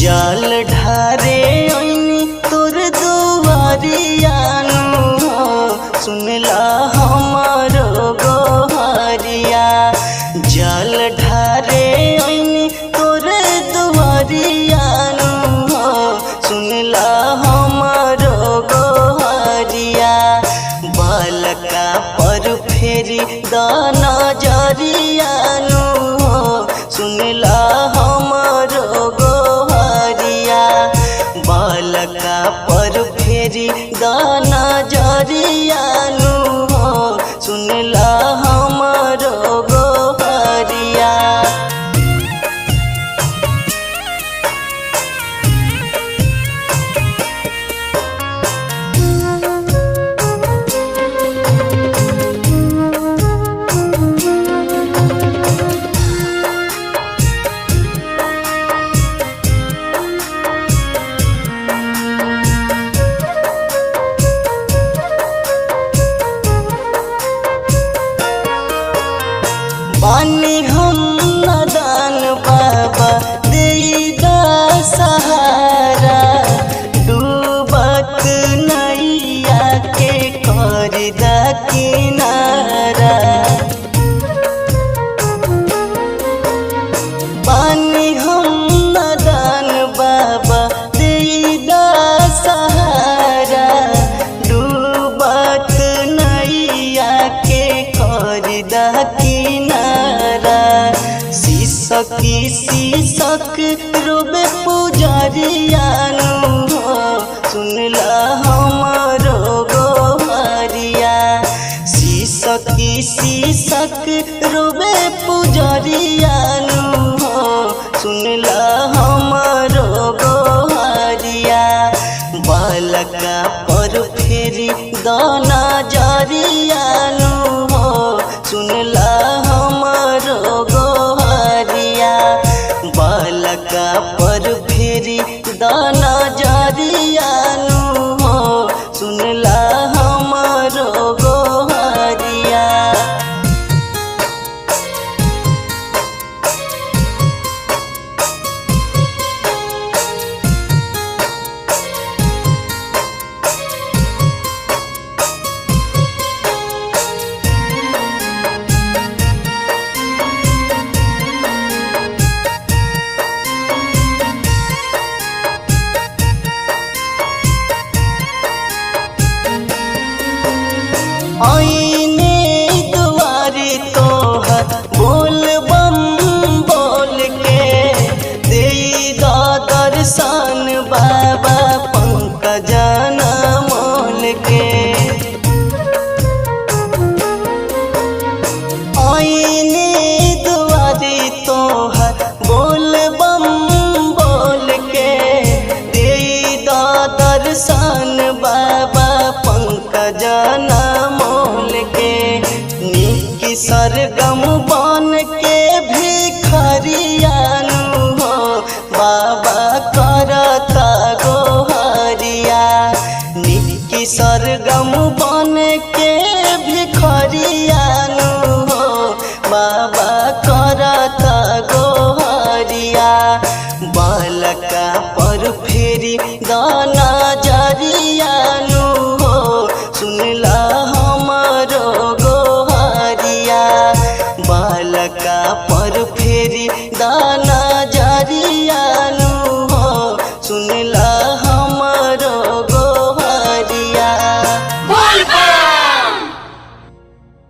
जल ढारे ओइनी तोर दुआरियानु सुनला हमारो गोहरिया। जल ढारे ओइनी तोर दुआरियानु सुनला हमारो गोहरिया। बालका पर फेरी दाना जरियानु सुनला हमारो गोहरिया। बालका पर फेरी दाना जरियानु सुनला हमारो गोहरिया। बानी हम नदान बाबा देईदा सहारा। डूबत नैया के करदा किनारा। बानी हम नदान बाबा देईदा सहारा। डूबत नैया के करदा किनारा। सीसकी सीसक रोबे पुजरियानु सुनला हमारो गोहरिया। सीसकी सीसक रोबे पुजरियानु सुनला हमारो गोहरिया। बालका पर फेरी दाना जरियानु सुनला हमारो गोहरिया। बालका पर फेरी दाना